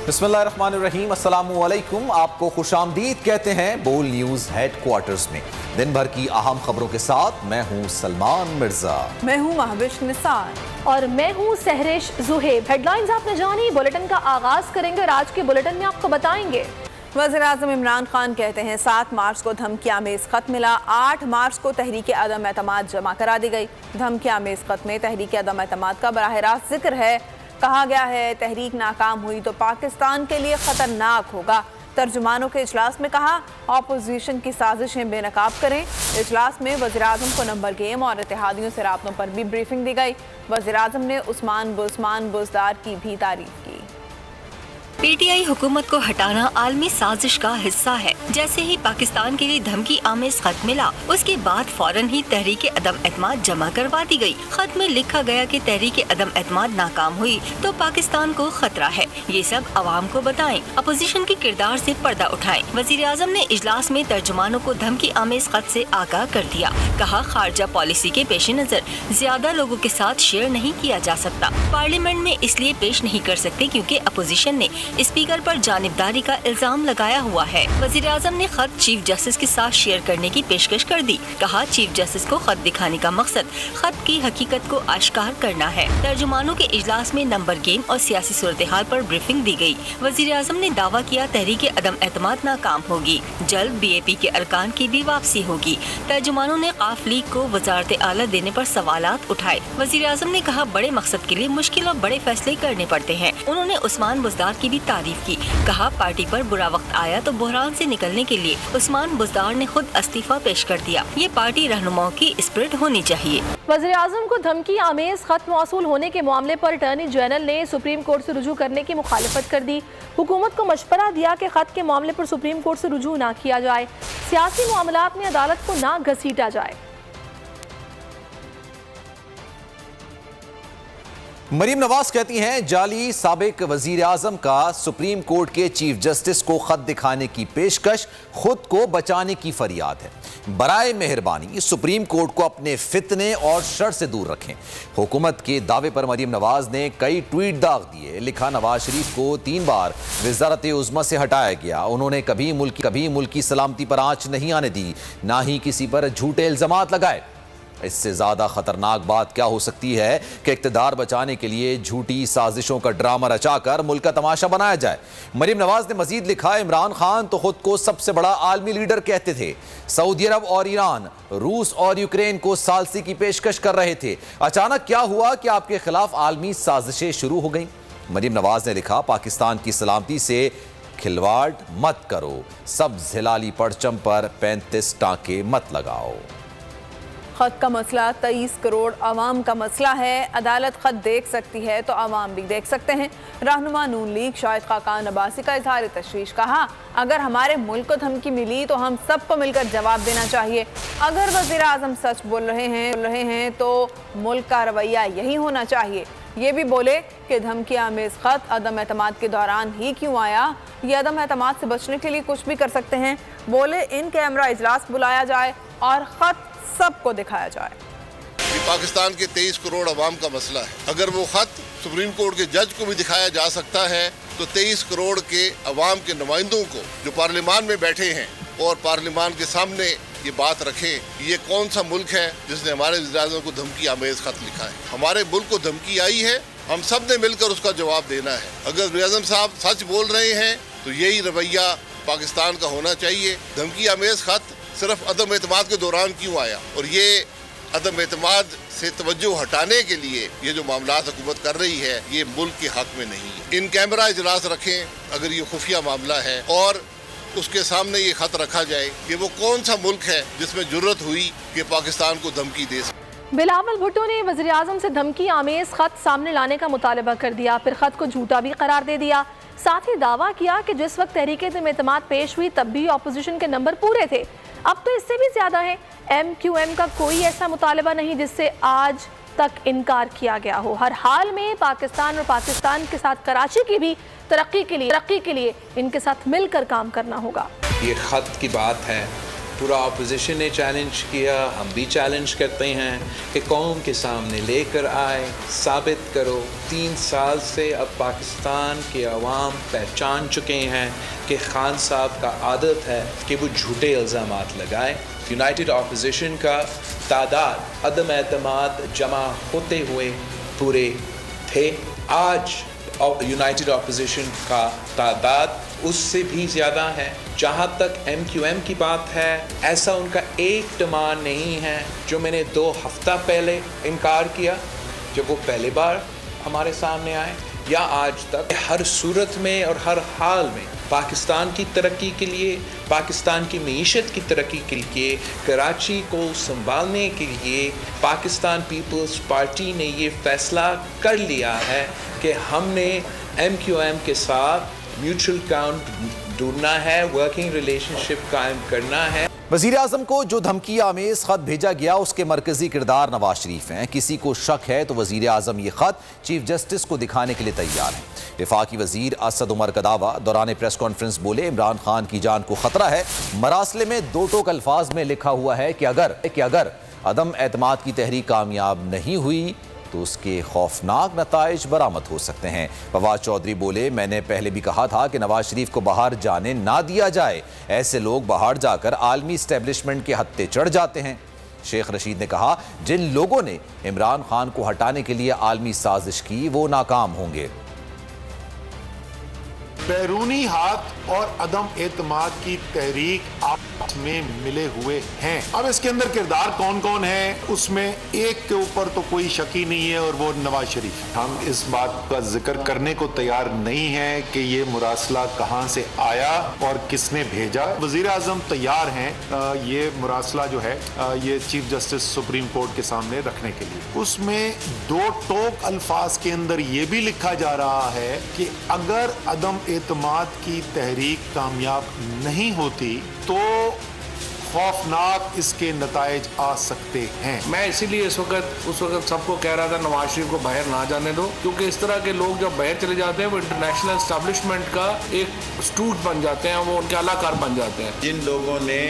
बिस्मिल्लाहिर्रहमानिर्रहीम, अस्सलामुअलैकुम। आपको खुशामदीद कहते हैं बोल न्यूज हेडक्वार्टर्स में। दिन भर की अहम खबरों के साथ मैं हूं सलमान मिर्जा। मैं हूं महविश निसार और मैं हूं सहरिश जुहेब। हेडलाइंस आपने जानी, बुलेटिन का आगाज करेंगे और आज के बुलेटिन में आपको बताएंगे। वज़ीर-ए-आज़म इमरान खान कहते हैं 7 मार्च को धमकी आमेज खत मिला, 8 मार्च को तहरीक अदम एतमाद जमा करा दी गई। धमकी आमेज खत में तहरीक अदम एतमाद का बराह रास्त जिक्र है। कहा गया है तहरीक नाकाम हुई तो पाकिस्तान के लिए खतरनाक होगा। तर्जुमानों के इजलास में कहा ऑपोजिशन की साजिशें बेनकाब करें। इजलास में वज़ीर-ए-आज़म को नंबर गेम और इत्तेहादियों से राब्तों पर भी ब्रीफिंग दी गई। वज़ीर-ए-आज़म ने उस्मान बुज़दार की भी तारीफ की। पीटीआई हुकूमत को हटाना आलमी साजिश का हिस्सा है। जैसे ही पाकिस्तान के लिए धमकी आमेज खत मिला, उसके बाद फौरन ही तहरीक अदम एतमाद जमा करवा दी गई। खत में लिखा गया कि तहरीक अदम एतमाद नाकाम हुई तो पाकिस्तान को खतरा है। ये सब अवाम को बताएं, अपोजिशन के किरदार से पर्दा उठाएं। वज़ीर-ए-आज़म ने इजलास में तर्जुमानों को धमकी आमेज खत से आगाह कर दिया। कहा खारजा पॉलिसी के पेश नजर ज्यादा लोगों के साथ शेयर नहीं किया जा सकता। पार्लियामेंट में इसलिए पेश नहीं कर सकते क्योंकि अपोजिशन ने स्पीकर पर जानिबदारी का इल्जाम लगाया हुआ है। वज़ीर-ए-आज़म ने खत चीफ जस्टिस के साथ शेयर करने की पेशकश कर दी। कहा चीफ जस्टिस को खत दिखाने का मकसद खत की हकीकत को आश्कार करना है। तर्जुमानों के इजलास में नंबर गेम और सियासी सूरत हाल पर ब्रीफिंग दी गई। वज़ीर-ए-आज़म ने दावा किया तहरीक अदम एतमाद नाकाम होगी, जल्द BAP के अरकान की भी वापसी होगी। तर्जुमानों ने काफ लीग को वजारत आला देने पर सवालात उठाए। वज़ीर-ए-आज़म ने कहा बड़े मकसद के लिए मुश्किल और बड़े फैसले करने पड़ते हैं। उन्होंने उस्मान बुज़दार की भी तारीफ की। कहा पार्टी पर बुरा वक्त आया तो बहरान से निकलने के लिए उस्मान बुज़दार ने खुद इस्तीफा पेश कर दिया। ये पार्टी रहनुमाओं की स्पिरिट होनी चाहिए। वज़ीर-ए-आज़म को धमकी आमेज खत मौसूल होने के मामले पर अटॉर्नी जनरल ने सुप्रीम कोर्ट से रुजू करने की मुखालिफत कर दी। हुकूमत को मशवरा दिया कि खत के मामले पर सुप्रीम कोर्ट से रुजू ना किया जाए, सियासी मामलात में अदालत को ना घसीटा जाए। मरीम नवाज कहती हैं जाली साबिक वजीर आजम का सुप्रीम कोर्ट के चीफ जस्टिस को खत दिखाने की पेशकश खुद को बचाने की फरियाद है। बराए मेहरबानी सुप्रीम कोर्ट को अपने फितने और शर से दूर रखें। हुकूमत के दावे पर मरीम नवाज ने कई ट्वीट दाग दिए। लिखा नवाज शरीफ को 3 बार वजारत उज़्मा से हटाया गया। उन्होंने कभी मुल्क की सलामती पर आंच नहीं आने दी, ना ही किसी पर झूठे इल्जामात लगाए। इससे ज्यादा खतरनाक बात क्या हो सकती है कि इक़्तिदार बचाने के लिए झूठी साजिशों का ड्रामा रचाकर मुल्क का तमाशा बनाया जाए। मरीम नवाज ने मजीद लिखा इमरान खान तो खुद को सबसे बड़ा आलमी लीडर कहते थे। सऊदी अरब और ईरान, रूस और यूक्रेन को सालसी की पेशकश कर रहे थे। अचानक क्या हुआ कि आपके खिलाफ आलमी साजिशें शुरू हो गई। मरीम नवाज ने लिखा पाकिस्तान की सलामती से खिलवाड़ मत करो, सब हिलाली परचम पर 35 टांके मत लगाओ। खत का मसला 23 करोड़ अवाम का मसला है। अदालत खत देख सकती है तो अवाम भी देख सकते हैं। रहनुमा नून लीग शाहिद खाकान अब्बासी का इजहार तशवीश। कहा अगर हमारे मुल्क को धमकी मिली तो हम सबको मिलकर जवाब देना चाहिए। अगर वज़ीर-ए-आज़म सच बोल रहे हैं तो मुल्क का रवैया यही होना चाहिए। ये भी बोले कि धमकी आमेज खत अदम एतमाद के दौरान ही क्यों आया। ये अदम एतमाद से बचने के लिए कुछ भी कर सकते हैं। बोले इन कैमरा इजलास बुलाया जाए और खत सबको दिखाया जाए। ये पाकिस्तान के 23 करोड़ अवाम का मसला है। अगर वो खत सुप्रीम कोर्ट के जज को भी दिखाया जा सकता है तो 23 करोड़ के अवाम के नुमाइंदों को जो पार्लियामान में बैठे हैं और पार्लियामान के सामने ये बात रखें ये कौन सा मुल्क है जिसने हमारे वज़ीर-ए-आज़म को धमकी आमेज खत लिखा है। हमारे मुल्क को धमकी आई है, हम सब ने मिलकर उसका जवाब देना है। अगर वज़ीर-ए-आज़म साहब सच बोल रहे हैं तो यही रवैया पाकिस्तान का होना चाहिए। धमकी आमेज खत सिर्फ अदम एतमाद के दौरान क्यों आया और ये अदम एतमाद से तवज्जो हटाने के लिए ये जो मामलात हुकूमत कर रही है ये मुल्क के हक में नहीं है। इन कैमरा इजलास रखें अगर ये खुफिया मामला है और उसके सामने ये खत रखा जाए कि वो कौन सा मुल्क है जिसमें जुर्रत हुई कि पाकिस्तान को धमकी दे सके। बिलावल भुट्टो ने वज़ीर-ए-आज़म से धमकी आमेज खत सामने लाने का मुतालबा कर दिया, फिर खत को झूठा भी करार दे दिया। साथ ही दावा किया कि जिस वक्त तहरीक अदम एतमाद पेश हुई तब भी अपोजिशन के नंबर पूरे थे, अब तो इससे भी ज्यादा है। MQM का कोई ऐसा मुतालबा नहीं जिससे आज तक इनकार किया गया हो। हर हाल में पाकिस्तान और पाकिस्तान के साथ कराची की भी तरक्की के लिए इनके साथ मिलकर काम करना होगा। ये खत की बात है पूरा अपोजिशन ने चैलेंज किया, हम भी चैलेंज करते हैं कि कौम के सामने लेकर आए, साबित करो। 3 साल से अब पाकिस्तान के अवाम पहचान चुके हैं कि खान साहब का आदत है कि वो झूठे इल्ज़ामात लगाए। यूनाइटेड अपोजिशन का तादाद अदम एतमाद जमा होते हुए पूरे थे। आज यूनाइटेड अपोजिशन का तादाद उससे भी ज़्यादा है। जहाँ तक MQM की बात है, ऐसा उनका एक डिमांड नहीं है जो मैंने 2 हफ्ता पहले इनकार किया जब वो पहली बार हमारे सामने आए, या आज तक। हर सूरत में और हर हाल में पाकिस्तान की तरक्की के लिए, पाकिस्तान की मईशत की तरक्की के लिए, कराची को संभालने के लिए पाकिस्तान पीपल्स पार्टी ने ये फैसला कर लिया है कि हमने MQM के साथ म्यूचुअल काउंट ढूंढना है, वर्किंग रिलेशनशिप कायम करना है। वज़ीर आज़म को जो धमकी आमेज़ ख़त भेजा गया उसके मरकज़ी किरदार नवाज शरीफ हैं। किसी को शक है तो वज़ीर आज़म ये ख़त चीफ जस्टिस को दिखाने के लिए तैयार है। वफाकी वज़ीर असद उमर का दावा, दौरान प्रेस कॉन्फ्रेंस बोले इमरान खान की जान को ख़तरा है। मरासले में 2 टोक अल्फाज में लिखा हुआ है कि अगर अदम एतमाद की तहरीक कामयाब नहीं हुई तो उसके खौफनाक नताइज बरामद हो सकते हैं। फवाद चौधरी बोले, मैंने पहले भी कहा था कि नवाज शरीफ को बाहर जाने ना दिया जाए। ऐसे लोग बाहर जाकर आलमी इस्टेब्लिशमेंट के हत्थे चढ़ जाते हैं। शेख रशीद ने कहा, जिन लोगों ने इमरान खान को हटाने के लिए आलमी साजिश की वो नाकाम होंगे। बैरूनी हाथ और अदम एतमाद की तहरीक आपस में मिले हुए हैं। अब इसके अंदर किरदार कौन कौन है, उसमें एक के ऊपर तो कोई शक ही नहीं है और वो नवाज शरीफ। हम इस बात का जिक्र करने को तैयार नहीं है कि ये मुरासला कहां से आया और किसने भेजा। वजीर आजम तैयार हैं ये मुरासला जो है ये चीफ जस्टिस सुप्रीम कोर्ट के सामने रखने के लिए। उसमें 2 टोक अल्फाज के अंदर ये भी लिखा जा रहा है कि अगर अदम एतमाद की तहरीक कामयाब नहीं होती तो खौफनाक इसके नताइज आ सकते हैं। मैं इसीलिए उस वक्त सबको कह रहा था नवाज शरीफ को बाहर ना जाने दो, क्योंकि इस तरह के लोग जब बाहर चले जाते हैं वो इंटरनेशनल एस्टेब्लिशमेंट का एक स्टूट बन जाते हैं, वो उनके अलाकार बन जाते हैं। जिन लोगों ने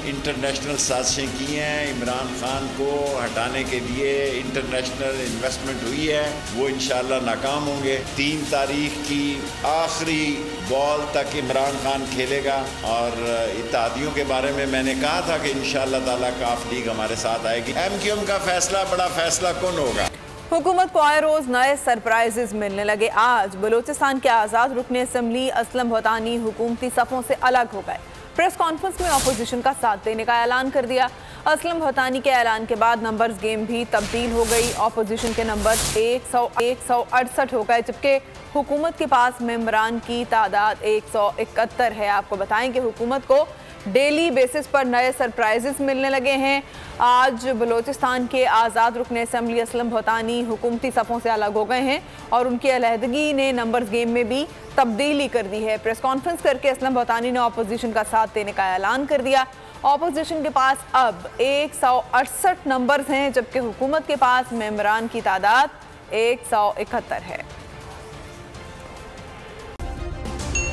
इंटरनेशनल साजिशें की हैं, इमरान खान को हटाने के लिए इंटरनेशनल इन्वेस्टमेंट हुई है, वो इंशाल्लाह नाकाम होंगे। 3 तारीख की आखिरी बॉल तक इमरान खान खेलेगा और इत्तेहादियों के बारे में मैंने कहा था कि इंशाअल्लाह ताला काफ लीग हमारे साथ आएगी। MQM का फैसला बड़ा फैसला कौन होगा? हुकूमत को आए रोज नए सरप्राइजेस मिलने लगे। आज बलूचिस्तान के आज़ाद रुकन असम्बली असलम भतानी हुकूमती सफ़ों से अलग हो गए। प्रेस कॉन्फ्रेंस में अपोजिशन का साथ देने का ऐलान कर दिया। असलम भतानी के ऐलान के बाद नंबर्स गेम भी तब्दील हो गई। अपोजिशन के नंबर 168 हो गए, जबकि हुकूमत के पास मेंबरान की तादाद 171 है। आपको बताएं कि हुकूमत को डेली बेसिस पर नए सरप्राइजेस मिलने लगे हैं। आज बलूचिस्तान के आज़ाद रुकन असम्बली असलम भतानी हुकूमती सफ़ों से अलग हो गए हैं और उनकी अलहदगी ने नंबर्स गेम में भी तब्दीली कर दी है। प्रेस कॉन्फ्रेंस करके असलम भतानी ने अपोजिशन का साथ देने का ऐलान कर दिया। अपोजिशन के पास अब 168 नंबर्स हैं, जबकि हुकूमत के पास मेंबरान की तादाद 171 है।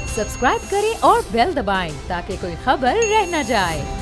सब्सक्राइब करें और बेल दबाएं ताकि कोई खबर रह न जाए।